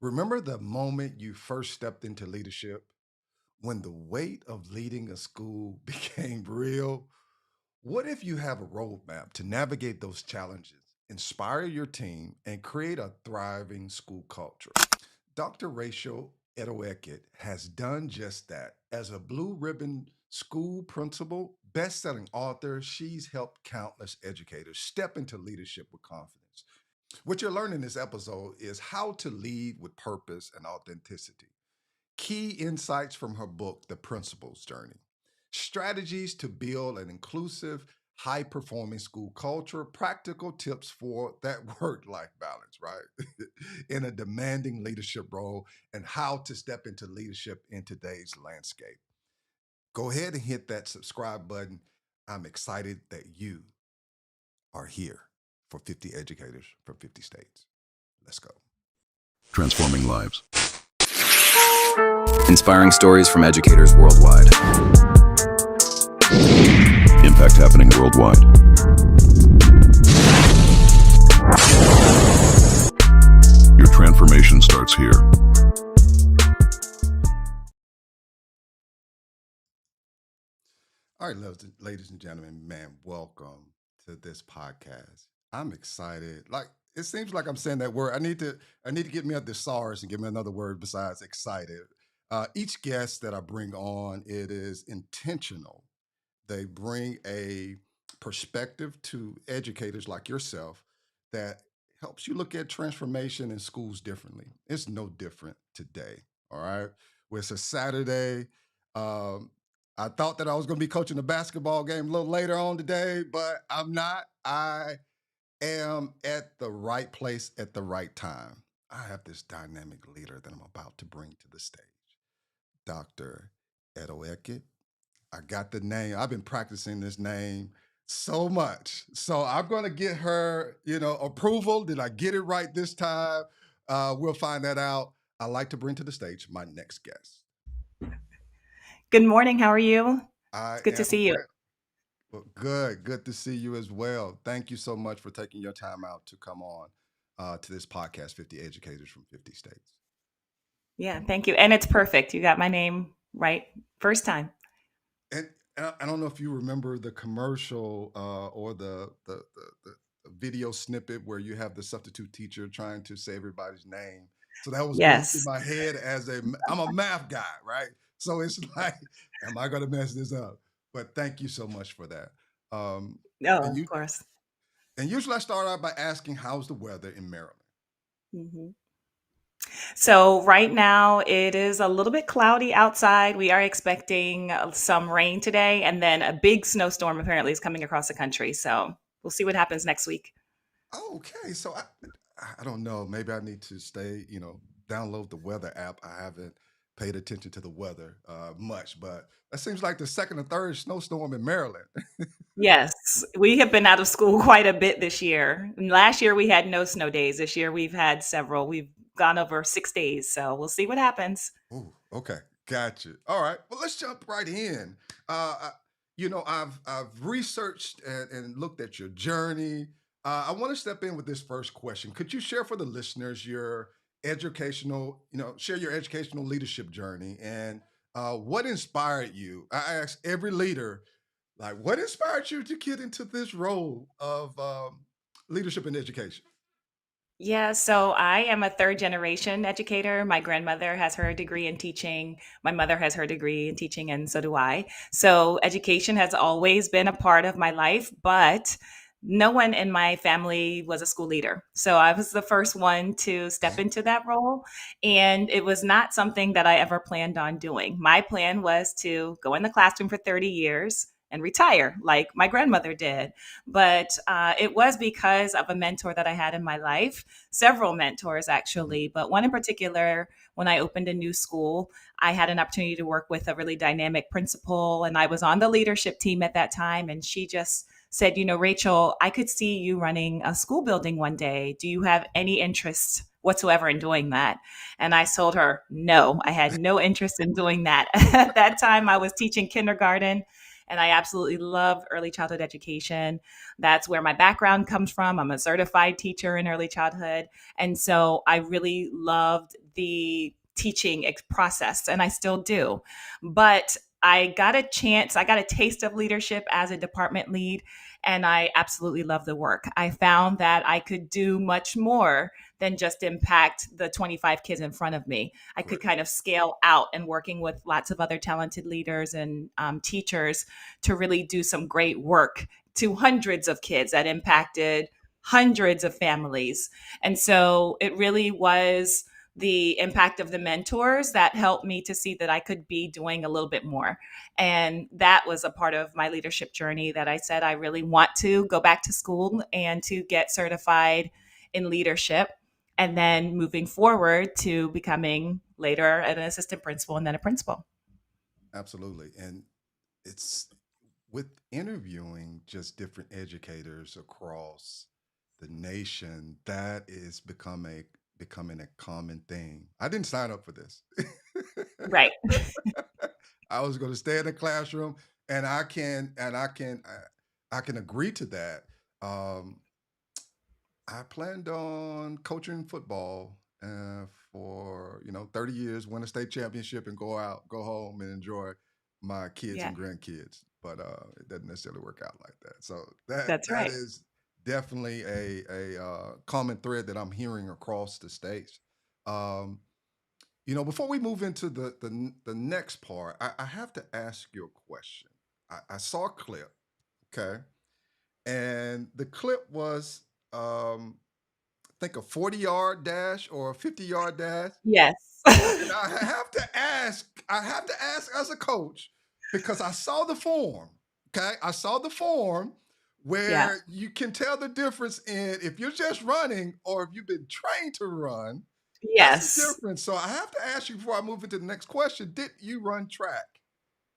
Remember the moment you first stepped into leadership when the weight of leading a school became real? What if you have a roadmap to navigate those challenges, inspire your team, and create a thriving school culture? Dr. Rachel Edoho-Eket has done just that. As a blue ribbon school principal, best-selling author, she's helped countless educators step into leadership with confidence. What you're learning in this episode is how to lead with purpose and authenticity. Key insights from her book, The Principal's Journey. Strategies to build an inclusive, high performing school culture, practical tips for that work life balance, right? In a demanding leadership role, and how to step into leadership in today's landscape. Go ahead and hit that subscribe button. I'm excited that you are here for 50 educators from 50 states. Let's go. Transforming lives. Inspiring stories from educators worldwide. Impact happening worldwide. Your transformation starts here. All right, ladies and gentlemen, man, welcome to this podcast. I'm excited. Like it seems like I'm saying that word. I need to get me a thesaurus and give me another word besides excited. Each guest that I bring on, it is intentional. They bring a perspective to educators like yourself that helps you look at transformation in schools differently. It's no different today. All right. Well, it's a Saturday. Um, I thought that I was going to be coaching a basketball game a little later on today, but I'm not. I am at the right place at the right time. I have this dynamic leader that I'm about to bring to the stage, Dr. Edoho-Eket. I got the name. I've been practicing this name so much. So I'm going to get her, approval. Did I get it right this time? We'll find that out. I'd like to bring to the stage my next guest. Good morning. How are you? I It's good to am see you. well. Well, good. Good to see you as well. Thank you so much for taking your time out to come on to this podcast, 50 Educators from 50 States. Yeah, thank you. And it's perfect. You got my name right first time. And I don't know if you remember the commercial or the video snippet where you have the substitute teacher trying to say everybody's name. So that was going through Yes. my head I'm a math guy, right? So it's like, am I going to mess this up? But thank you so much for that. Um, No, and of you course. and usually I start out by asking, how's the weather in Maryland? hmm So right now it is a little bit cloudy outside. We are expecting some rain today, and then a big snowstorm apparently is coming across the country. So we'll see what happens next week. Okay, so I don't know. Maybe I need to stay, download the weather app. I haven't paid attention to the weather much, but that seems like the second or third snowstorm in Maryland. Yes, we have been out of school quite a bit this year. And last year we had no snow days. This year we've had several. We've gone over 6 days. So we'll see what happens. Oh, okay, gotcha. All right, well, let's jump right in. I've researched and looked at your journey. I want to step in with this first question. Could you share for the listeners your share your educational leadership journey and what inspired you? I ask every leader, like, what inspired you to get into this role of leadership in education? Yeah, so I am a third generation educator. My grandmother has her degree in teaching. My mother has her degree in teaching, and so do I. So education has always been a part of my life, but no one in my family was a school leader. So I was the first one to step Okay. into that role. And it was not something that I ever planned on doing. My plan was to go in the classroom for 30 years and retire like my grandmother did. But it was because of a mentor that I had in my life, several mentors Mhm. actually, but one in particular, when I opened a new school, I had an opportunity to work with a really dynamic principal, and I was on the leadership team at that time. And she just said, Rachel, I could see you running a school building one day. Do you have any interest whatsoever in doing that? And I told her, no, I had no interest in doing that. At that time, I was teaching kindergarten And I absolutely love early childhood education. That's where my background comes from. I'm a certified teacher in early childhood. And so I really loved the teaching process, and I still do. But I got a taste of leadership as a department lead, and I absolutely love the work. I found that I could do much more than just impact the 25 kids in front of me. I could Great. kind of scale out and working with lots of other talented leaders and teachers to really do some great work to hundreds of kids that impacted hundreds of families. And so it really was the impact of the mentors that helped me to see that I could be doing a little bit more. And that was a part of my leadership journey that I said I really want to go back to school and to get certified in leadership. And then moving forward to becoming later an assistant principal and then a principal. Absolutely. And it's with interviewing just different educators across the nation, that is becoming a common thing. I didn't sign up for this. Right. I was going to stay in the classroom, and I can agree to that. Um, I planned on coaching football for 30 years, win a state championship, and go home, and enjoy my kids Yeah, and grandkids. But it doesn't necessarily work out like that. So that that's that right. is definitely a common thread that I'm hearing across the states. Um, before we move into the next part, I have to ask you a question. I saw a clip, okay, and the clip was I think a 40-yard dash or a 50-yard dash. Yes. And I have to ask as a coach, because I saw the form. Okay. I saw the form Yeah. where you can tell the difference in if you're just running or if you've been trained to run. That's the Yes. difference. So I have to ask you before I move into the next question, did you run track?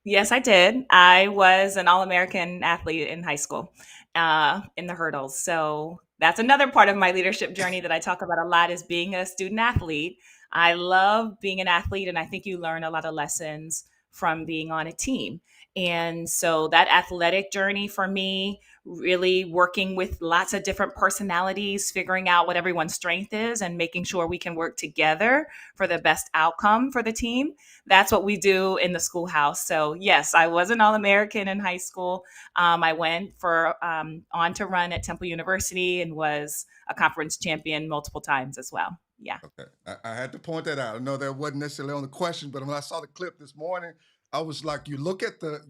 Yes, I did. I was an All American athlete in high school in the hurdles. So that's another part of my leadership journey that I talk about a lot is being a student athlete. I love being an athlete, and I think you learn a lot of lessons from being on a team. And so that athletic journey for me, really working with lots of different personalities, figuring out what everyone's strength is, and making sure we can work together for the best outcome for the team. That's what we do in the schoolhouse. So yes, I was an All-American in high school. I went for on to run at Temple University and was a conference champion multiple times as well. Yeah. Okay, I had to point that out. I know that wasn't necessarily on the question, but when I saw the clip this morning, I was like, you look at the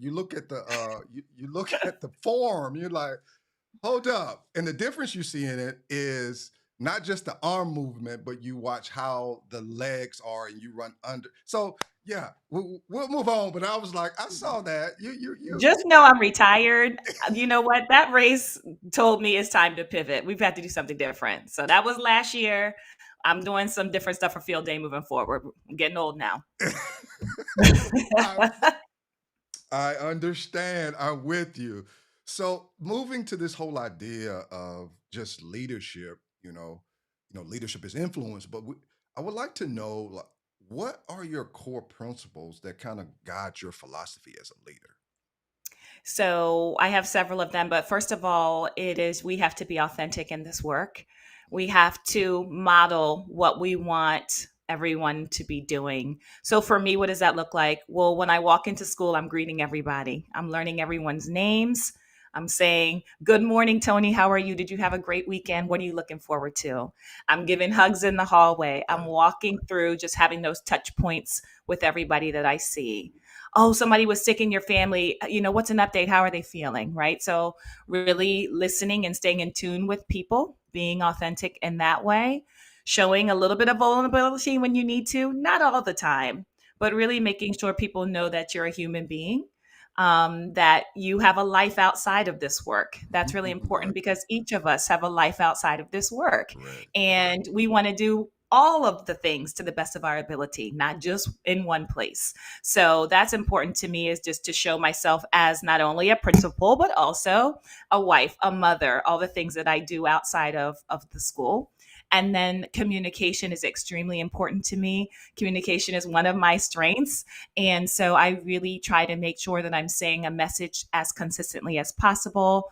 form, you're like, hold up. And the difference you see in it is not just the arm movement, but you watch how the legs are and you run under. So yeah, we'll move on. But I was like, I saw that. Just know I'm retired. You know what? That race told me it's time to pivot. We've had to do something different. So that was last year. I'm doing some different stuff for field day moving forward. I'm getting old now. I, I understand. I'm with you. So moving to this whole idea of just leadership, leadership is influence, but I would like to know, like, what are your core principles that kind of guide your philosophy as a leader? So I have several of them, but first of all, it is we have to be authentic in this work. We have to model what we want everyone to be doing. So for me, what does that look like? Well, when I walk into school, I'm greeting everybody. I'm learning everyone's names. I'm saying, "Good morning, Tony. How are you? Did you have a great weekend? What are you looking forward to?" I'm giving hugs in the hallway. I'm Right. walking through, just having those touch points with everybody that I see. Oh, somebody was sick in your family. What's an update? How are they feeling? Right. So, really listening and staying in tune with people, being authentic in that way, showing a little bit of vulnerability when you need to, not all the time, but really making sure people know that you're a human being, that you have a life outside of this work. That's really important Right. because each of us have a life outside of this work. Correct. And we want to do all of the things to the best of our ability, not just in one place. So that's important to me is just to show myself as not only a principal, but also a wife, a mother, all the things that I do outside of the school. And then communication is extremely important to me. Communication is one of my strengths. And so I really try to make sure that I'm saying a message as consistently as possible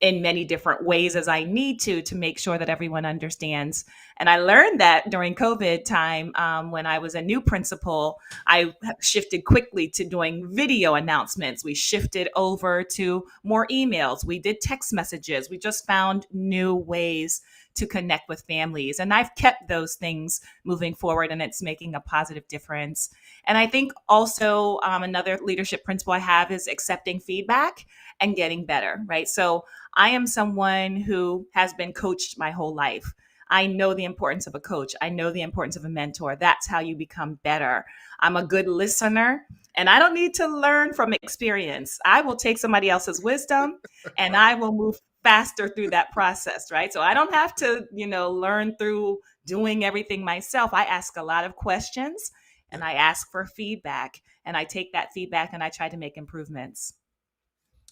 in many different ways as I need to make sure that everyone understands. And I learned that during COVID time when I was a new principal, I shifted quickly to doing video announcements. We shifted over to more emails. We did text messages. We just found new ways to connect with families. And I've kept those things moving forward, and it's making a positive difference. And I think also another leadership principle I have is accepting feedback and getting better, right? So I am someone who has been coached my whole life. I know the importance of a coach. I know the importance of a mentor. That's how you become better. I'm a good listener, and I don't need to learn from experience. I will take somebody else's wisdom and I will move faster through that process, right? So I don't have to, learn through doing everything myself. I ask a lot of questions Yeah, and I ask for feedback, and I take that feedback and I try to make improvements.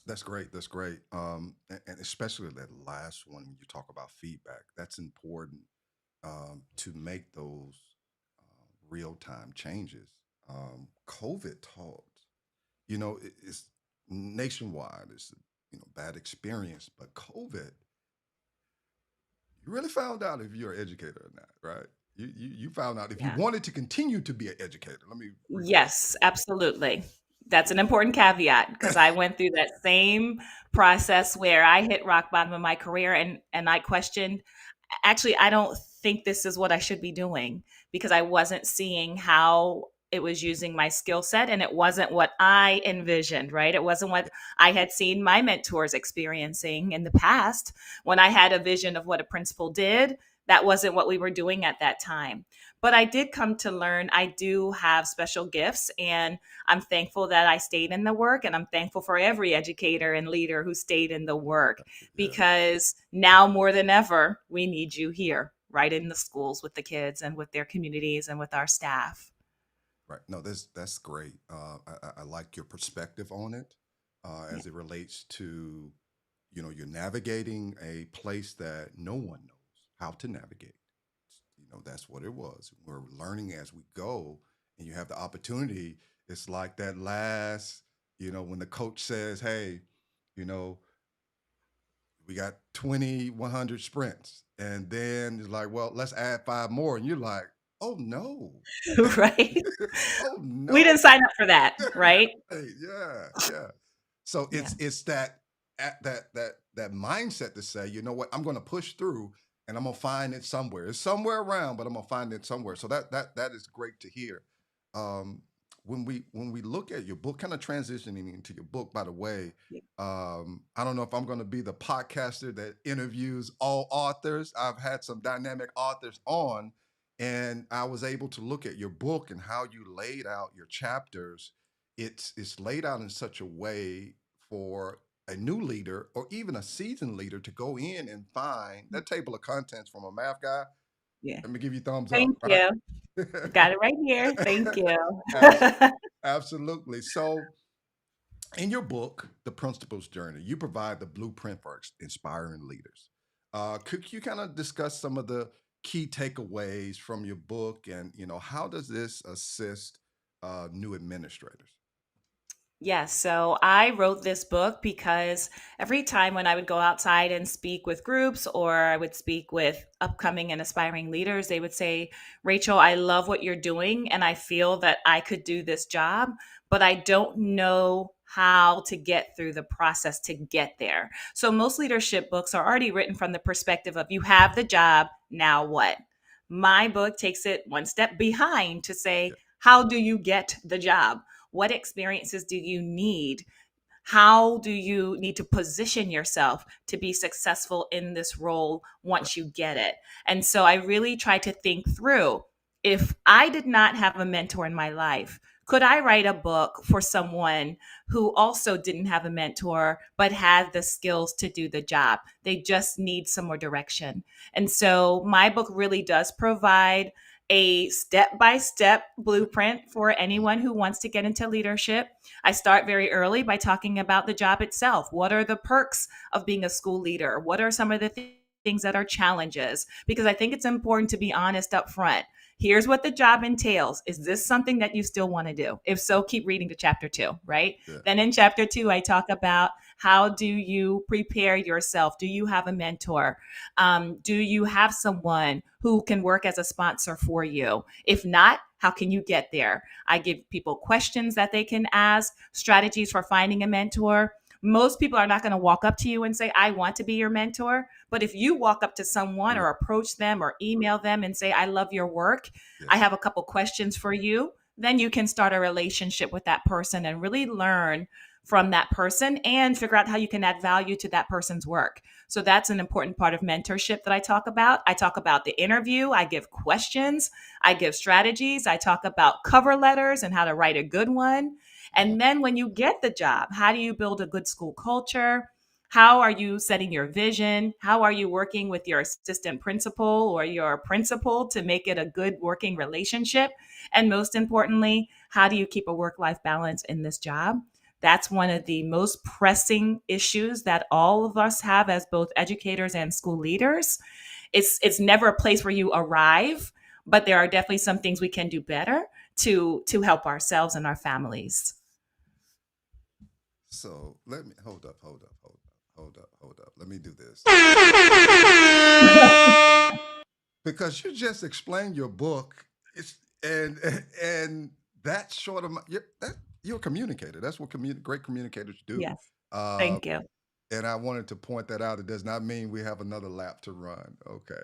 that's great. That's great. And especially that last one when you talk about feedback, that's important to make those real time changes. COVID taught, it's nationwide. It's bad experience, but COVID, you really found out if you're an educator or not, right? You found out if you Yeah. wanted to continue to be an educator. Let me rephrase Yes, absolutely. That's an important caveat because I went through that same process where I hit rock bottom in my career, and I questioned, actually, I don't think this is what I should be doing because I wasn't seeing how it was using my skill set, and it wasn't what I envisioned, right? It wasn't what I had seen my mentors experiencing in the past. When I had a vision of what a principal did, that wasn't what we were doing at that time. But I did come to learn I do have special gifts, and I'm thankful that I stayed in the work, and I'm thankful for every educator and leader who stayed in the work, yeah. because now more than ever, we need you here, right in the schools with the kids and with their communities and with our staff. Right. No, that's great. I like your perspective on it Yeah. as it relates to, you're navigating a place that no one knows how to navigate. That's what it was. We're learning as we go, and you have the opportunity. It's like that last, when the coach says, hey, you know, we got 2,100 sprints. And then it's like, well, let's add five more. And you're like, oh no. Right? Oh We no. didn't sign up for that, right? Right, yeah, yeah. So Yeah. it's that mindset to say, you know what, I'm gonna push through and I'm gonna find it somewhere. It's somewhere around, but I'm gonna find it somewhere. So that is great to hear. Um, when we look at your book, kind of transitioning into your book, by the way, I don't know if I'm gonna be the podcaster that interviews all authors. I've had some dynamic authors on, and I was able to look at your book and how you laid out your chapters. It's laid out in such a way for a new leader or even a seasoned leader to go in and find that table of contents from a math guy. Yeah. Let me give you thumbs up, Thank right? you. Got it right here. Thank you. Abs- Absolutely. So, in your book, The Principal's Journey, you provide the blueprint for inspiring leaders. Could you kind of discuss some of the key takeaways from your book, and how does this assist new administrators? Yes. So I wrote this book because every time when I would go outside and speak with groups, or I would speak with upcoming and aspiring leaders, they would say, Rachel, I love what you're doing, and I feel that I could do this job, but I don't know how to get through the process to get there. So most leadership books are already written from the perspective of you have the job, now what? My book takes it one step behind to Yeah, say, how do you get the job? What experiences do you need? How do you need to position yourself to be successful in this role right. once you get it? And so I really try to think through, if I did not have a mentor in my life, could I write a book for someone who also didn't have a mentor but had the skills to do the job? They just need some more direction. And so my book really does provide a step by step blueprint for anyone who wants to get into leadership. I start very early by talking about the job itself. What are the perks of being a school leader? What are some of the things that are challenges, because I think it's important to be honest up front. Here's what the job entails. Is this something that you still want to do? If so, keep reading to chapter 2, right? Yeah. Then in chapter 2, I talk about how do you prepare yourself? Do you have a mentor? Do you have someone who can work as a sponsor for you? If not, how can you get there? I give people questions that they can ask, strategies for finding a mentor. Most people are not going to walk up to you and say, I want to be your mentor. But if you walk up to someone Yeah. or approach them or email them and say, I love your work, I Yes. have a couple questions for you, then you can start a relationship with that person and really learn from that person and figure out how you can add value to that person's work. So that's an important part of mentorship that I talk about. I talk about the interview, I give questions, I give strategies, I talk about cover letters and how to write a good one. Uh, And then when you get the job, how do you build a good school culture? How are you setting your vision? How are you working with your assistant principal or your principal to make it a good working relationship? And most importantly, how do you keep a work life balance in this job? That's one of the most pressing issues that all of us have as both educators and school leaders. It's never a place where you arrive, but there are definitely some things we can do better to help ourselves and our families. so let me hold up. Let me do this because you just explained your book. It's and that short of that you're a communicator. That's what great communicators do. Yes. Uh, Thank you. and I wanted to point that out. It does not mean we have another lap to run. Okay.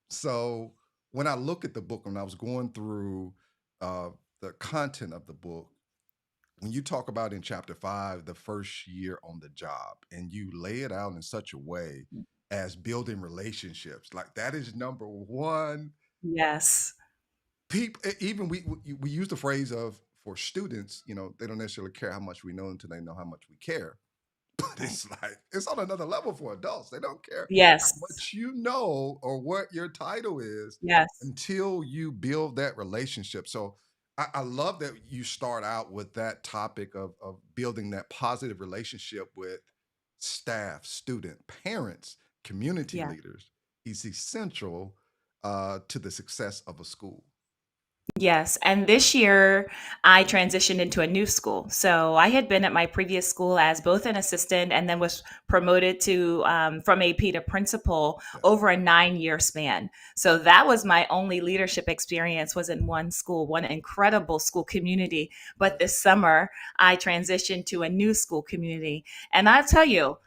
So when I look at the book, when I was going through uh, the content of the book, when you talk about in chapter 5, the first year on the job, and you lay it out in such a way as building relationships, like that is number one. Yes. People, even we use the phrase of for students, they don't necessarily care how much we know until they know how much we care. But Right. it's like it's on another level for adults. They don't care how Yes. much you know or what your title is Yes. until you build that relationship. So I love that you start out with that topic of building that positive relationship with staff, student, parents, community Yeah. leaders is essential to the success of a school. Yes. And this year, I transitioned into a new school. So I had been at my previous school as both an assistant and then was promoted to from AP to principal Yeah. over a 9 year span. So that was my only leadership experience was in one school, one incredible school community. Yeah. But this summer, I transitioned to a new school community. And I tell you,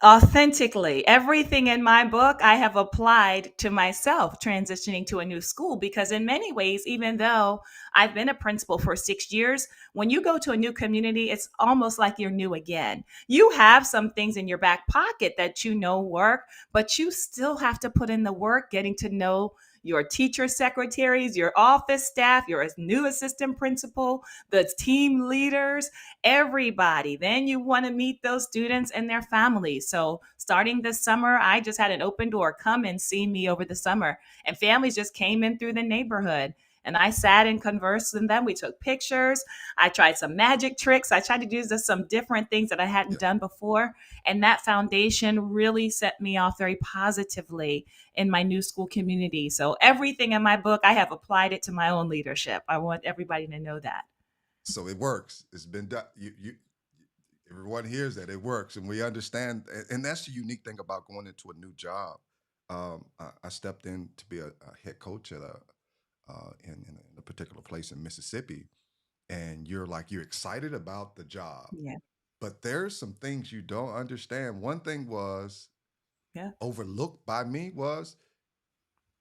authentically everything in my book I have applied to myself transitioning to a new school, because in many ways, even though I've been a principal for 6 years, when you go to a new community, it's almost like you're new again. You have some things in your back pocket that you know work, but you still have to put in the work getting to know your teacher secretaries, your office staff, your new assistant principal, the team leaders, everybody. Then you want to meet those students and their families. So starting this summer, I just had an open door. Come and see me over the summer. And families just came in through the neighborhood. And I sat and conversed with them. We took pictures. I tried some magic tricks. I tried to do some different things that I hadn't Yeah. done before. And that foundation really set me off very positively in my new school community. So everything in my book, I have applied it to my own leadership. I want everybody to know that. So it works. It's been done. Everyone hears that it works, and we understand. And that's the unique thing about going into a new job. I stepped in to be a head coach at in a particular place in Mississippi, and you're excited about the job, Yeah. but there's some things you don't understand. One thing was Yeah. overlooked by me was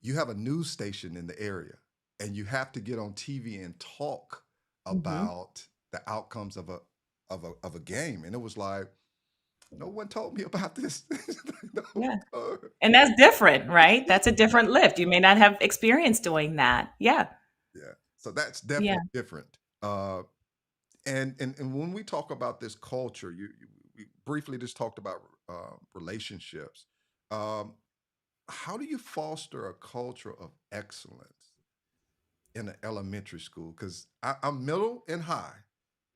you have a news station in the area, and you have to get on TV and talk Hmm. about the outcomes of a game, and it was like no one told me about this. No one Yeah. told- And that's different, right? That's a different lift. You may not have experience doing that. Yeah. Yeah, so that's Yeah. definitely different. And when we talk about this culture, we briefly just talked about relationships. Um, how do you foster a culture of excellence in an elementary school? Because I'm middle and high,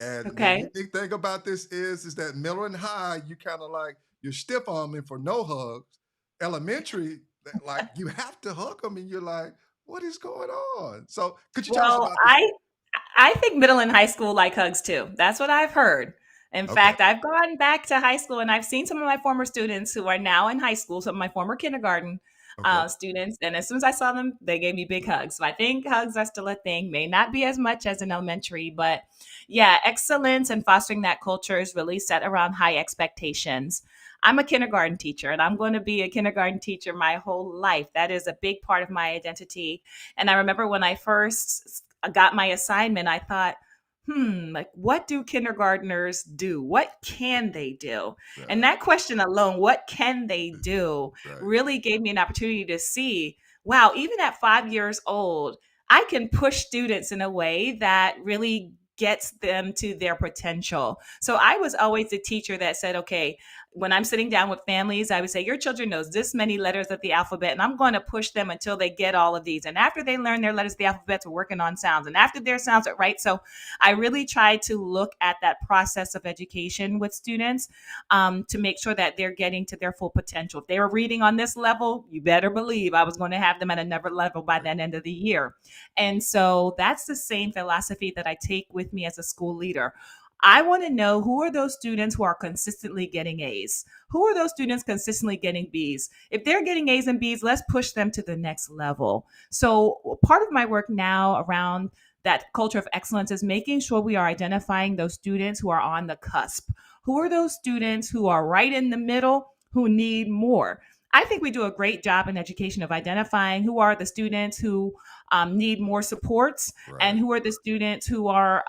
and the Okay. unique thing about this is that middle and high, you kind of like you're stiff arming for no hugs, elementary, like you have to hug them, and you're like, what is going on? So, could you tell us Well, about this? I think middle and high school like hugs too. That's what I've heard. In Okay, fact, I've gone back to high school and I've seen some of my former students who are now in high school, some of my former kindergarten okay, students. And as soon as I saw them, they gave me big hugs. So I think hugs are still a thing. May not be as much as in elementary, but yeah, excellence and fostering that culture is really set around high expectations. I'm a kindergarten teacher and I'm going to be a kindergarten teacher my whole life. That is a big part of my identity. And I remember when I first got my assignment, I thought, like what do kindergartners do? What can they do? And right, that question alone, what can they do, right, really gave me an opportunity to see, wow, even at 5 years old, I can push students in a way that really gets them to their potential. So I was always the teacher that said, okay, when I'm sitting down with families, I would say, your children knows this many letters of the alphabet, and I'm going to push them until they get all of these. And after they learn their letters of the alphabet, we're working on sounds. And after their sounds are right. So I really try to look at that process of education with students to make sure that they're getting to their full potential. If they were reading on this level, you better believe I was going to have them at another level by the end of the year. And so that's the same philosophy that I take with me as a school leader. I want to know, who are those students who are consistently getting A's? Who are those students consistently getting B's? If they're getting A's and B's, let's push them to the next level. So part of my work now around that culture of excellence is making sure we are identifying those students who are on the cusp. Who are those students who are right in the middle who need more? I think we do a great job in education of identifying who are the students who need more supports and right. who are the students who are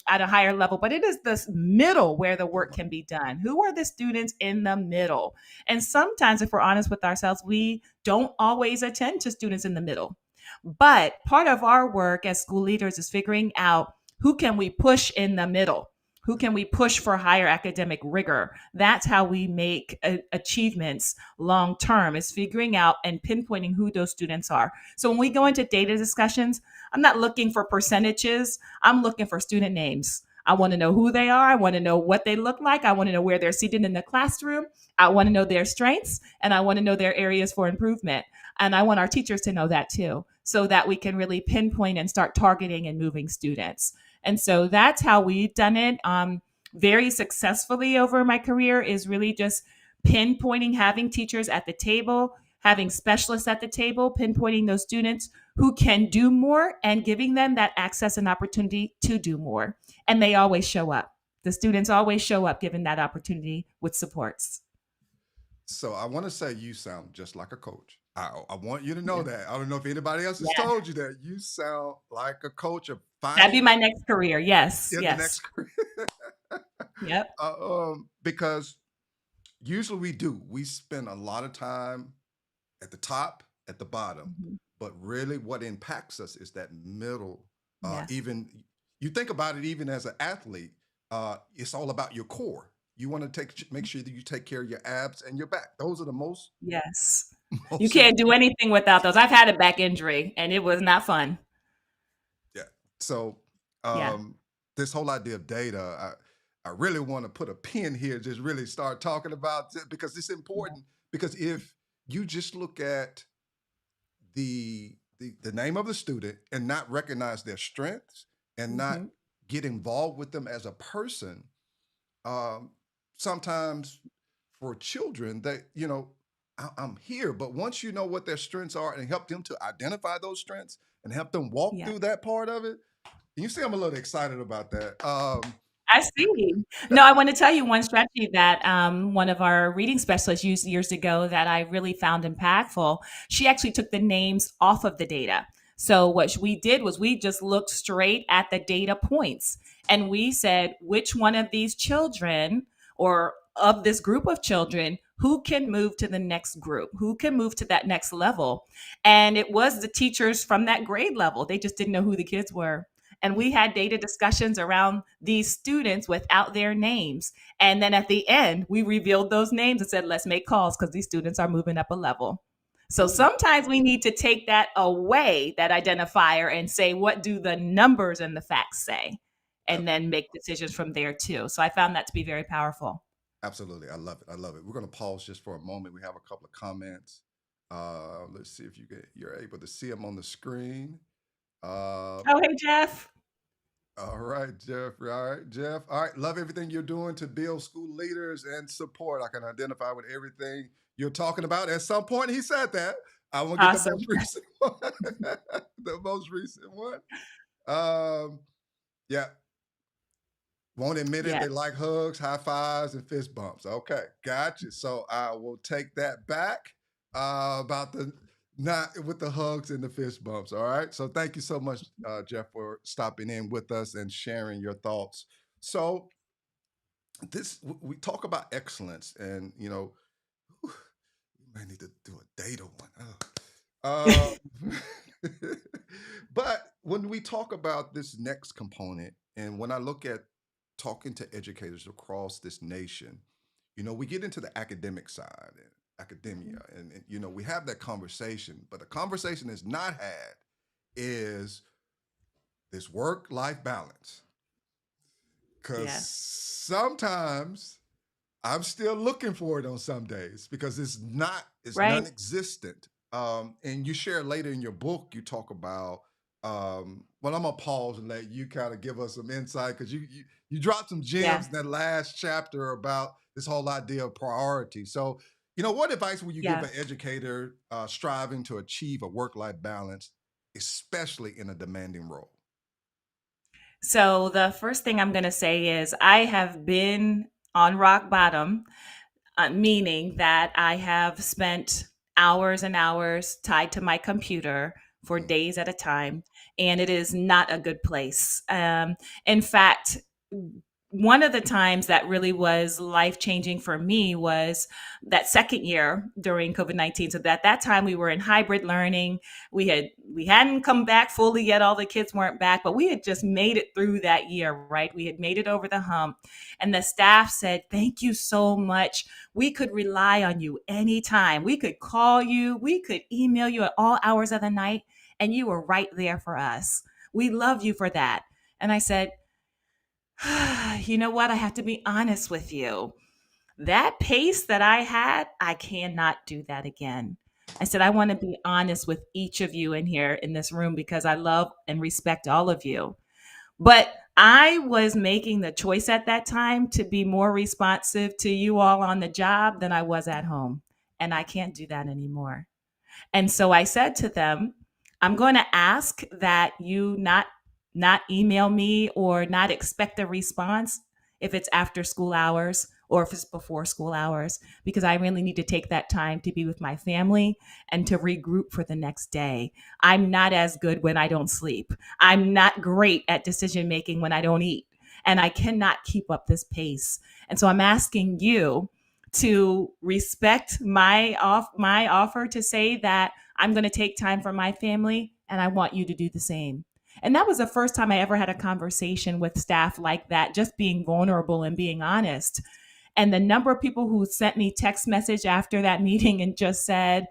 at a higher level. But it is this middle where the work can be done. Who are the students in the middle? And sometimes, if we're honest with ourselves, we don't always attend to students in the middle. But part of our work as school leaders is figuring out who can we push in the middle. Who can we push for higher academic rigor? That's how we make achievements long term, is figuring out and pinpointing who those students are. So when we go into data discussions, I'm not looking for percentages. I'm looking for student names. I want to know who they are. I want to know what they look like. I want to know where they're seated in the classroom. I want to know their strengths and I want to know their areas for improvement. And I want our teachers to know that too, so that we can really pinpoint and start targeting and moving students. And so that's how we've done it very successfully over my career, is really just pinpointing, having teachers at the table, having specialists at the table, pinpointing those students who can do more and giving them that access and opportunity to do more. And they always show up. The students always show up given that opportunity with supports. So I want to say you sound just like a coach. I want you to know Yeah. that. I don't know if anybody else has Yeah. told you that. You sound like a coach of That'd be finding my next career. Yes. in the next Yes. career. Yep. Because usually we do. We spend a lot of time at the top, at the bottom, Mhm. but really what impacts us is that middle. Yes. Even you think about it, even as an athlete, it's all about your core. You want to make sure that you take care of your abs and your back. Those are the most Yes. You most can't do important. anything without those. I've had a back injury and it was not fun. Yeah. So Yeah. um, this whole idea of data, I really want to put a pin here, just really start talking about it because it's Yeah. important. Because if you just look at the name of the student and not recognize their strengths and not Mhm. get involved with them as a person, um, sometimes for children that I'm here, but once you know what their strengths are and help them to identify those strengths and help them walk Yeah. through that part of it, you see I'm a little excited about that. I see. No, that I want to tell you one strategy that one of our reading specialists used years ago that I really found impactful. She actually took the names off of the data. So what we did was we just looked straight at the data points and we said which one of these children or of this group of children who can move to the next group, who can move to that next level. And it was the teachers from that grade level. They just didn't know who the kids were, and we had data discussions around these students without their names. And then at the end, we revealed those names and said, let's make calls because these students are moving up a level. So ooh, sometimes we need to take that away, that identifier, and say, what do the numbers and the facts say? that And then make decisions from there too. So I found that to be very powerful. Absolutely. I love it. I love it. We're going to pause just for a moment. We have a couple of comments. Let's see if you're able to see them on the screen. Uh, Oh, hey, Jeff. all right, Jeffrey. All right, Jeff. All right. Love everything you're doing to build school leaders and support. I can identify with everything you're talking about. At some point, he said that. I want to get the most Awesome. recent one. The most recent one. Um, yeah, won't admit it. Yes. They like hugs, high fives, and fist bumps. Okay, gotcha. So I will take that back about the not with the hugs and the fist bumps. All right. So thank you so much, Jeff, for stopping in with us and sharing your thoughts. So we talk about excellence, and we might need to do a data one. But when we talk about this next component, and when I look at talking to educators across this nation, we get into the academic side and academia, and we have that conversation. But the conversation is not had is this work-life balance, because Yes. sometimes I'm still looking for it on some days because it's Right. non-existent. And you share later in your book, you talk about. Well, I'm gonna pause and let you kind of give us some insight because you dropped some Yeah. gems in that last chapter about this whole idea of priority. So, what advice would you give Yeah. an educator striving to achieve a work-life balance, especially in a demanding role? So the first thing I'm going to say is I have been on rock bottom, meaning that I have spent hours and hours tied to my computer for Mm, days at a time, and it is not a good place. In fact, one of the times that really was life changing for me was that second year during COVID-19. So that time we were in hybrid learning. We hadn't come back fully yet. All the kids weren't back, but we had just made it through that year, right? We had made it over the hump. And the staff said, "Thank you so much. We could rely on you anytime. We could call you, we could email you at all hours of the night, and you were right there for us. We love you for that." And I said, "You know what? I have to be honest with you. That pace that I had, I cannot do that again." I said, "I want to be honest with each of you in here in this room because I love and respect all of you. But I was making the choice at that time to be more responsive to you all on the job than I was at home. And I can't do that anymore." And so I said to them, "I'm going to ask that you not email me or not expect a response if it's after school hours or if it's before school hours, because I really need to take that time to be with my family and to regroup for the next day. I'm not as good when I don't sleep. I'm not great at decision making when I don't eat. And I cannot keep up this pace. And so I'm asking you to respect my offer to say that I'm going to take time for my family, and I want you to do the same." And that was the first time I ever had a conversation with staff like that, just being vulnerable and being honest. And the number of people who sent me text message after that meeting and just said,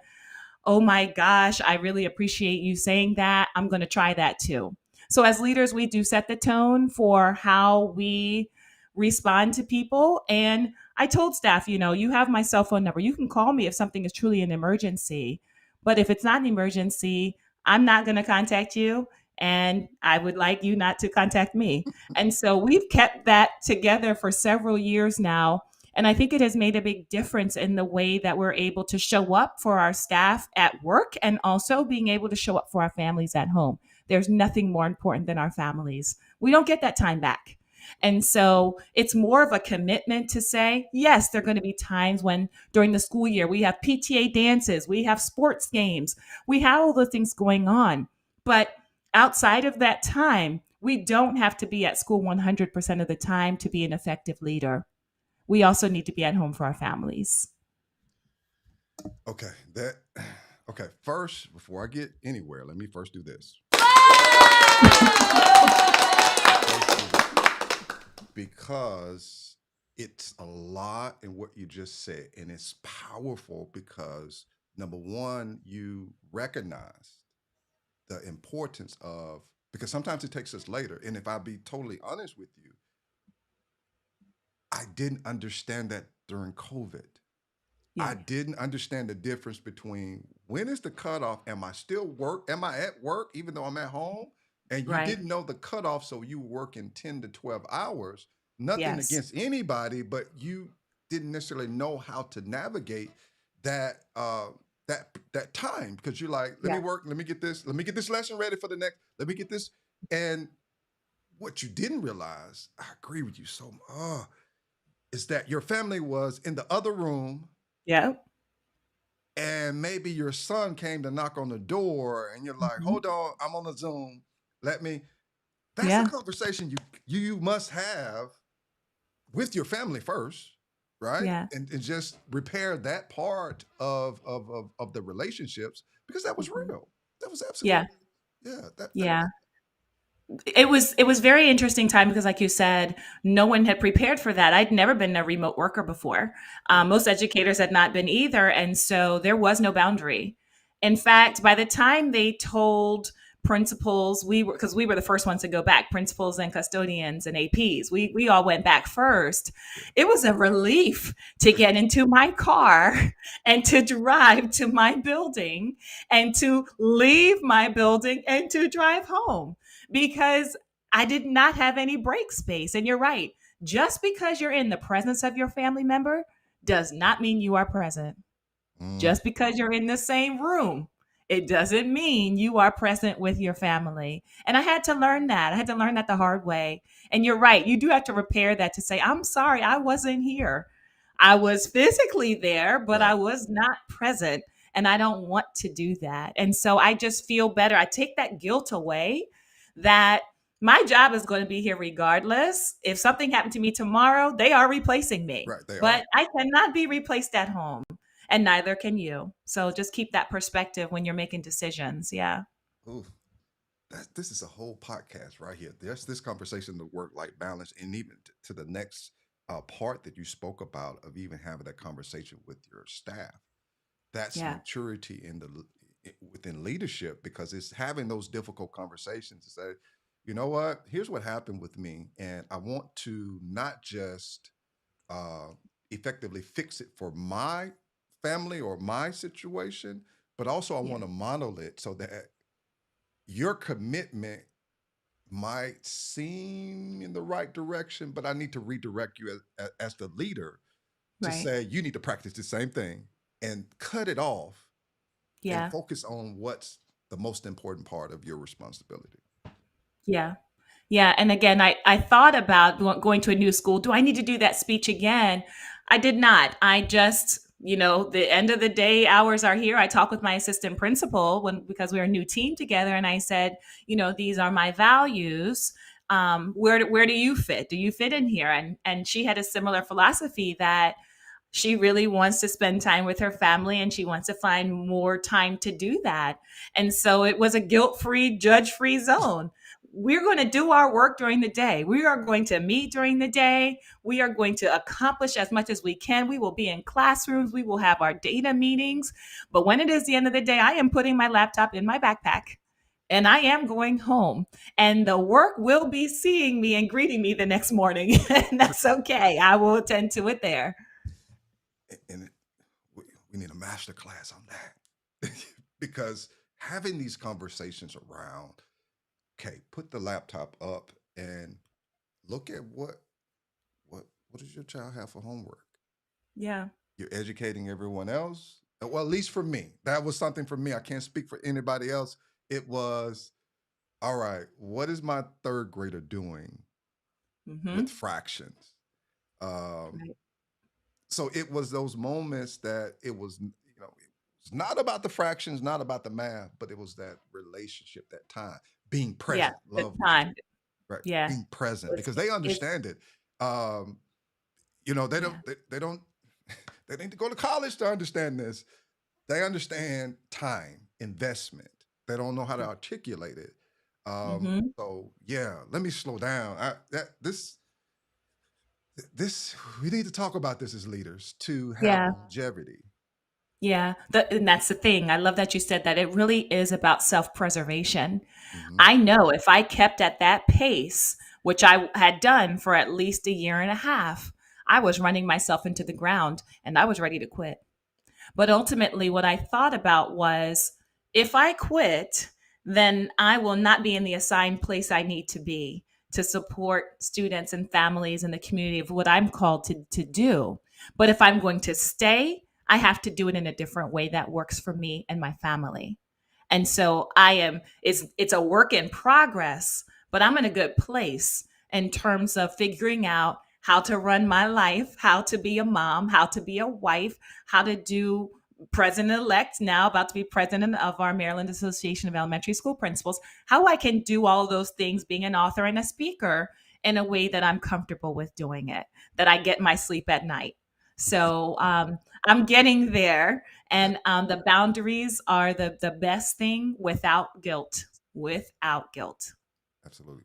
"Oh my gosh, I really appreciate you saying that. I'm going to try that too." So, as leaders, we do set the tone for how we respond to people. And I told staff, you have my cell phone number. You can call me if something is truly an emergency. But if it's not an emergency, I'm not going to contact you. And I would like you not to contact me. And so we've kept that together for several years now, and I think it has made a big difference in the way that we're able to show up for our staff at work and also being able to show up for our families at home. There's nothing more important than our families. We don't get that time back. And so it's more of a commitment to say, yes, there are going to be times when during the school year we have PTA dances, we have sports games, we have all the things going on. But outside of that time, we don't have to be at school 100% of the time to be an effective leader. We also need to be at home for our families. Okay, that. Okay, first, before I get anywhere, let me first do this. First do this. Because it's a lot in what you just said, and it's powerful because number one, you recognize the importance of, because sometimes it takes us later. And if I be totally honest with you, I I didn't understand that during COVID. I Yeah. didn't understand the difference between when is the cutoff? Am I still work? Am I at work even though I'm at home? And you Right. didn't know the cutoff, so you were working 10 to 12 hours. Nothing Yes. against anybody, but you didn't necessarily know how to navigate that that time because you're like, let me Yeah. work, let me get this lesson ready for the next, let me get this. And what you didn't realize, I agree with you so much, is that your family was in the other room Yeah. and maybe your son came to knock on the door and you're like, Mhm. hold on, I'm on the Zoom. Let me. That's a Yeah. conversation you must have with your family first, right? Yeah. And just repair that part of the relationships because that was Mhm. real. That was Yeah. absolutely, yeah. Yeah. It was very interesting time because like you said, no one had prepared for that. I'd never been a remote worker before. Ooh, Most educators had not been either, and so there was no boundary. In fact, by the time they told principals, we were, because we were the first ones to go back, principals and custodians and APs, we all went back first. yeah, It was a relief to get into my car and to drive to my building and to leave my building and to drive home because I did not have any break space. And you're right. Just because you're in the presence of your family member does not mean you are present. mm, Just because you're in the same room, it doesn't mean you are present with your family. And I had to learn that. I had to learn that the hard way. And you're right. You do have to repair that to say, I'm sorry, I wasn't here. I was physically there, but I right, was not present. And I don't want to do that. And so I just feel better. I take that guilt away that my job is going to be here regardless. If something happened to me tomorrow, they are replacing me, right. They are. but I cannot be replaced at home and neither can you. So just keep that perspective when you're making decisions. Yeah. Ooh, this is a whole podcast right here. There's this conversation, the work-life balance, and even to the next part that you spoke about of even having that conversation with your staff. That's Yeah. maturity in within leadership because it's having those difficult conversations to say, you know what, here's what happened with me, and I want to not just uh, effectively fix it for my family or my situation, but also I Yeah. want to model it so that your commitment might seem in the right direction, but I need to redirect you as the leader to Right. say you need to practice the same thing and cut it off and Yeah. focus on what's the most important part of your responsibility. Yeah. Yeah. And again, I thought about going to a new school. Do I need to do that speech again? I did not. I just, the end of the day hours are here. I talked with my assistant principal because we're a new team together. And I said, these are my values. Where do you fit? Do you fit in here? And she had a similar philosophy that she really wants to spend time with her family and she wants to find more time to do that. And so it was a guilt free, judge free zone. We're going to do our work during the day. We are going to meet during the day. We are going to accomplish as much as we can. We will be in classrooms. We will have our data meetings. But when it is the end of the day, I am putting my laptop in my backpack and I am going home. And the work will be seeing me and greeting me the next morning. And that's okay. I will attend to it there. And we need a master class on that because having these conversations around, okay, put the laptop up and look at what does your child have for homework? Yeah. You're educating everyone else. Well, at least for me, that was something for me. I can't speak for anybody else. It was all right. What is my third grader doing with Hmm. fractions? Um, Right. so it was those moments that it was, it's not about the fractions, not about the math, but it was that relationship, that time, being Yeah. present. The Love what you time. said, right? Yeah. Being present It's because they it's understand it. Um, they don't, yeah. they don't, they need to go to college to understand this. They understand time, investment. They don't know how to articulate it. Hmm. So yeah, let me slow down. This we need to talk about this as leaders to have Yeah. longevity. Yeah. And that's the thing. I love that you said that. It really is about self-preservation. Hmm. I know if I kept at that pace, which I had done for at least a year and a half, I was running myself into the ground and I was ready to quit. But ultimately, what I thought about was if I quit, then I will not be in the assigned place I need to be to support students and families in the community of what I'm called to do. But if I'm going to stay, I have to do it in a different way that works for me and my family. And so it's a work in progress, but I'm in a good place in terms of figuring out how to run my life, how to be a mom, how to be a wife, how to do president elect, now about to be president of our Maryland Association of Elementary School Principals, how I can do all of those things, being an author and a speaker, in a way that I'm comfortable with doing it, that I get my sleep at night. So I'm getting there, and the boundaries are the best thing without guilt. Without guilt. Absolutely.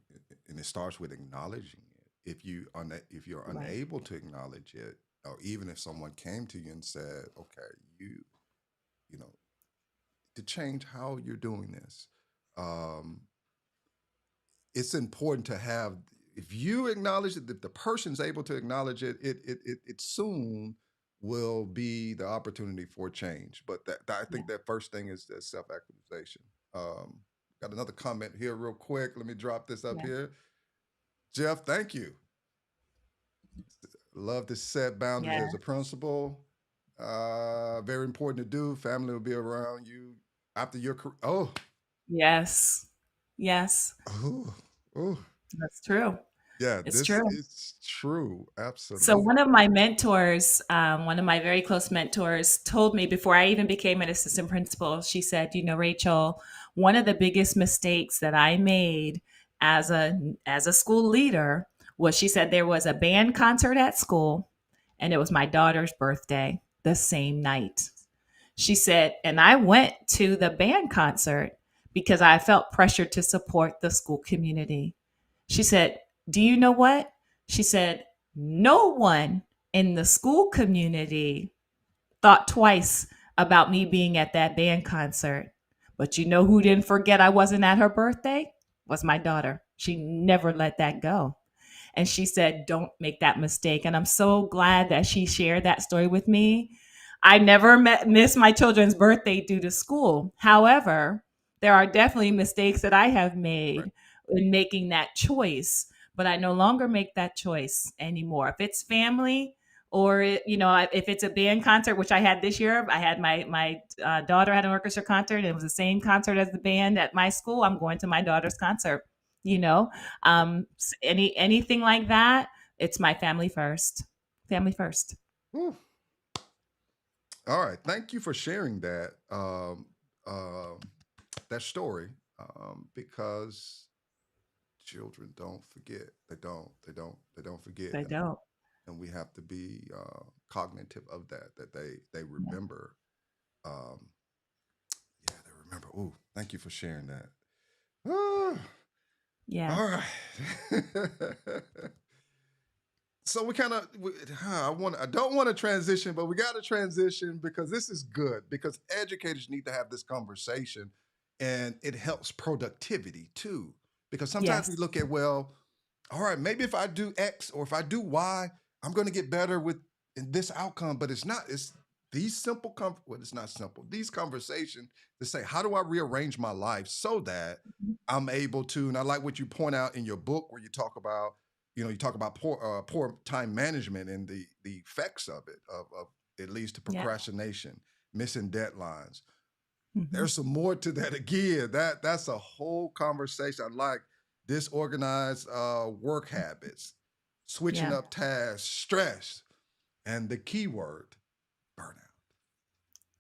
And it starts with acknowledging it. If you're Right. unable to acknowledge it, or even if someone came to you and said, "Okay, you know, to change how you're doing this," um, it's important to have. If you acknowledge it, if the person's able to acknowledge it, it soon will be the opportunity for change. But I Yeah. think that first thing is the self actualization. Um, got another comment here, real quick. Let me drop this up Yeah. here. Jeff, thank you. Love to set boundaries Yeah. as a principal. Very important to do. Family will be around you after your career. Oh, Yes. Yes. oh, oh. That's true. Yeah, It's this true. is true. So Absolutely. one of my mentors, one of my very close mentors, told me before I even became an assistant principal. She said, "You know, Rachel, one of the biggest mistakes that I made as a school leader was," she said, "there was a band concert at school, and it was my daughter's birthday the same night." She said, "And I went to the band concert because I felt pressured to support the school community." She said, "Do you know what?" She said, "No one in the school community thought twice about me being at that band concert. But you know who didn't forget I wasn't at her birthday? Was my daughter. She never let that go." And she said, "Don't make that mistake." And I'm so glad that she shared that story with me. I never miss my children's birthday due to school. However, there are definitely mistakes that I have Right. made in making that choice, but I no longer make that choice anymore. If it's family, or if it's a band concert, which I had this year, I had my daughter had an orchestra concert, and it was the same concert as the band at my school. I'm going to my daughter's concert. You know, anything like that, it's my family first. Family first. Whew. All right. Thank you for sharing um, that story, because children don't forget. They don't. They don't forget, I don't. and we have to be cognitive of that. That they Yeah. remember. Um, yeah, they remember. Ooh, thank you for sharing that. Ah, Yeah. all right. So we kind of I don't want to transition, but we got to transition because this is good, because educators need to have this conversation, and it helps productivity too, because sometimes we Yes. look at, well, all right, maybe if I do X or if I do Y, I'm going to get better with this outcome. But it's not. It's these simple, well, it's not simple. These conversations to say, how do I rearrange my life so that Mhm. I'm able to? And I like what you point out in your book where you talk about, you talk about poor time management and the effects of it. Of it leads to Yeah. procrastination, missing deadlines. Hmm. There's some more to that. Again, that's a whole conversation. I like disorganized work habits, switching Yeah. up tasks, stress, and the key word, burnout.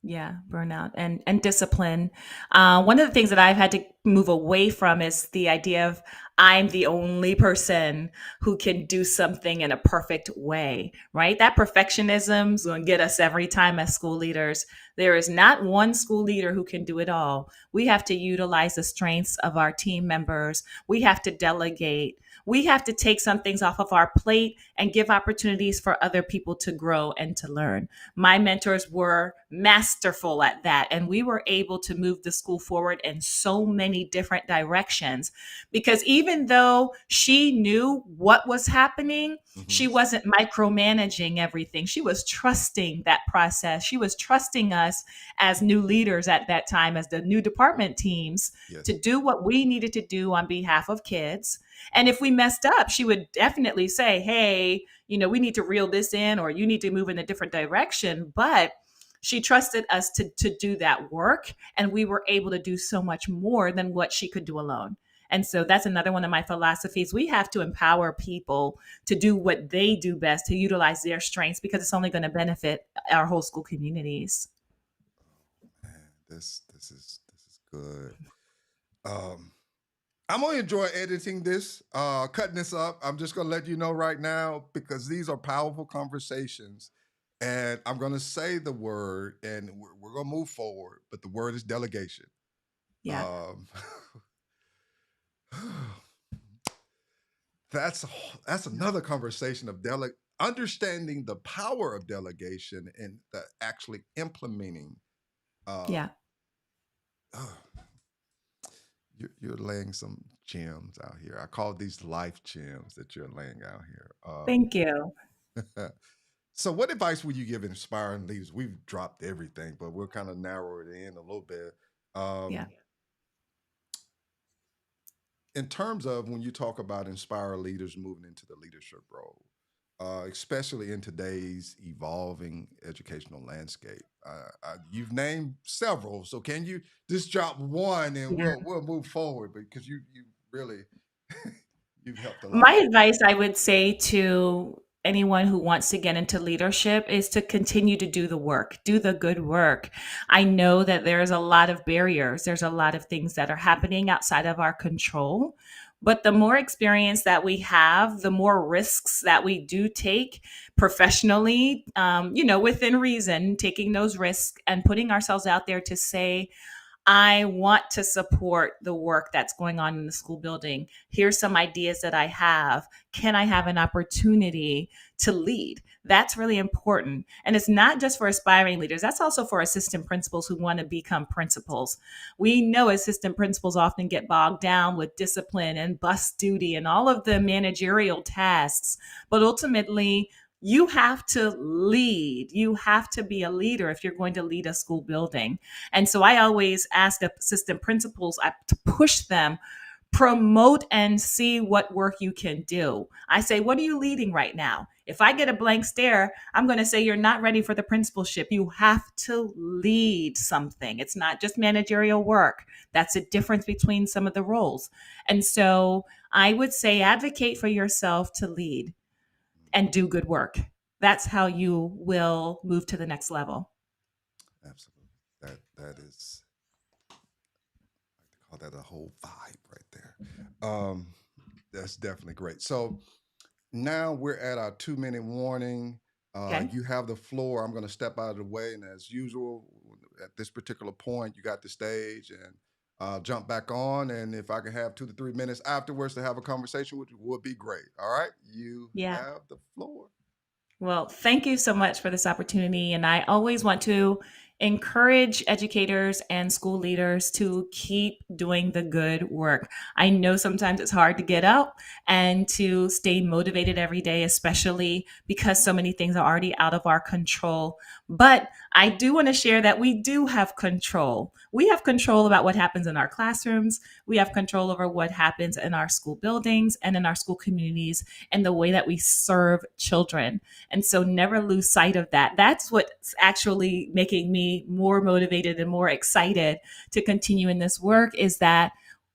Yeah, burnout and discipline. One of the things that I've had to move away from is the idea of I'm the only person who can do something in a perfect way, right? That perfectionism is going to get us every time as school leaders. There is not one school leader who can do it all. We have to utilize the strengths of our team members. We have to delegate. We have to take some things off of our plate and give opportunities for other people to grow and to learn. My mentors were masterful at that, and we were able to move the school forward in so many many different directions. Because even though she knew what was happening, Hmm. she wasn't micromanaging everything. She was trusting that process. She was trusting us as new leaders at that time, as the new department teams, to Yes. do what we needed to do on behalf of kids. And if we messed up, she would definitely say, hey, we need to reel this in, or you need to move in a different direction. But she trusted us to do that work. And we were able to do so much more than what she could do alone. And so that's another one of my philosophies. We have to empower people to do what they do best, to utilize their strengths, because it's only going to benefit our whole school communities. Man, this is good. Um, I'm gonna enjoy editing this, cutting this up. I'm just gonna let you know right now because these are powerful conversations, and I'm gonna say the word, and we're gonna move forward. But the word is delegation. Yeah. Um, that's that's another conversation of understanding the power of delegation and the actually implementing. Uh, Yeah. uh, you're laying some gems out here. I call these life gems that you're laying out here. Thank you. So, what advice would you give inspiring leaders? We've dropped everything, but we'll kind of narrow it in a little bit. Yeah. Um, in terms of when you talk about inspire leaders moving into the leadership role, especially in today's evolving educational landscape, you've named several. So, can you just drop one and Yeah. we'll move forward because you really you've helped a My lot. advice, I would say to anyone who wants to get into leadership, is to continue to do the work, do the good work. I know that there's a lot of barriers, there's a lot of things that are happening outside of our control. But the more experience that we have, the more risks that we do take professionally, within reason, taking those risks and putting ourselves out there to say, I want to support the work that's going on in the school building. Here's some ideas that I have. Can I have an opportunity to lead? That's really important. And it's not just for aspiring leaders, that's also for assistant principals who want to become principals. We know assistant principals often get bogged down with discipline and bus duty and all of the managerial tasks. But ultimately, you have to lead. You have to be a leader if you're going to lead a school building. And so I always ask assistant principals to push them, promote and see what work you can do. I say, what are you leading right now? If I get a blank stare, I'm going to say you're not ready for the principalship. You have to lead something. It's not just managerial work. That's a difference between some of the roles. And so I would say advocate for yourself to lead and do good work. That's how you will move to the next level. Absolutely. That is I call that a whole vibe right there. That's definitely great. So now we're at our 2 minute warning. Okay. You have the floor. I'm going to step out of the way, and as usual, at this particular point, you got the stage, and jump back on. And if I can have 2 to 3 minutes afterwards to have a conversation with you, would be great. All right, you Yeah. have the floor. Well, thank you so much for this opportunity. And I always want to encourage educators and school leaders to keep doing the good work. I know sometimes it's hard to get up and to stay motivated every day, especially because so many things are already out of our control. But I do want to share that we do have control. We have control about what happens in our classrooms. We have control over what happens in our school buildings and in our school communities and the way that we serve children. And so never lose sight of that. That's what's actually making me more motivated and more excited to continue in this work, is that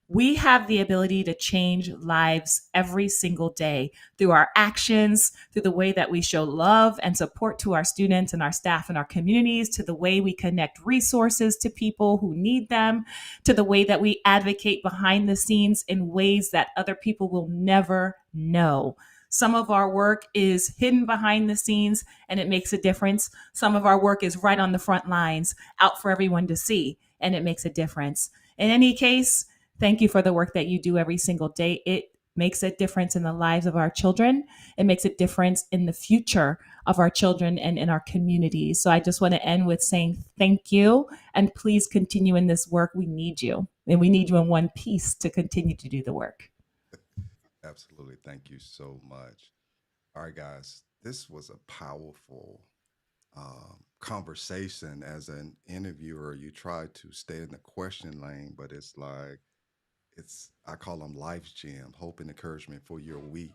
we have the ability to change lives every single day through our actions, through the way that we show love and support to our students and our staff and our communities, to the way we connect resources to people who need them, to the way that we advocate behind the scenes in ways that other people will never know. Some of our work is hidden behind the scenes and it makes a difference. Some of our work is right on the front lines, out for everyone to see, and it makes a difference. In any case, thank you for the work that you do every single day. It makes a difference in the lives of our children. It makes a difference in the future of our children and in our communities. So I just want to end with saying thank you, and please continue in this work. We need you. and we need you in one piece to continue to do the work. Absolutely. Thank you so much. All right, guys, this was a powerful conversation. As an interviewer, you try to stay in the question lane, but it's like, I call them life's gem, hope and encouragement for your week.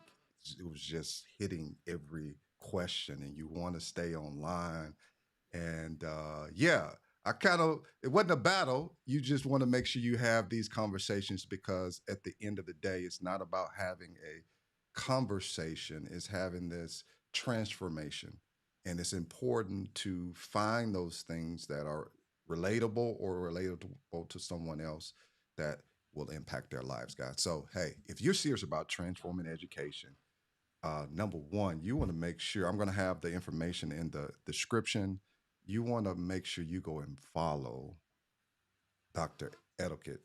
It was just hitting every question, and you want to stay online. And yeah, it wasn't a battle. You just want to make sure you have these conversations, because at the end of the day, it's not about having a conversation, it's having this transformation. And it's important to find those things that are relatable or relatable to someone else that will impact their lives, guys. So, hey, if you're serious about transforming education, number one, you want to make sure, I'm going to have the information in the description. You want to make sure you go and follow Dr. Edoho-Eket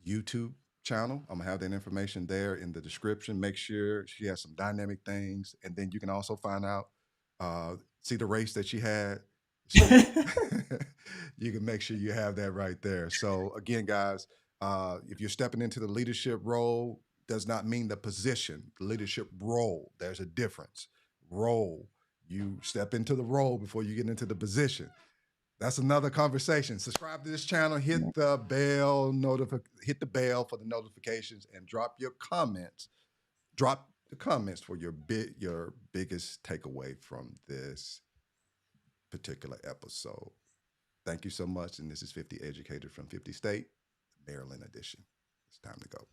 YouTube channel. I'm gonna have that information there in the description. Make sure she has some dynamic things, and then you can also find out, see the race that she had. She, you can make sure you have that right there. So again, guys, if you're stepping into the leadership role, does not mean the position. The leadership role, there's a difference. Role, you step into the role before you get into the position. That's another conversation. Subscribe to this channel, hit the bell for the notifications, and drop your comments. Drop the comments for your biggest takeaway from this particular episode. Thank you so much. And this is 50 Educators from 50 State, Maryland edition. It's time to go.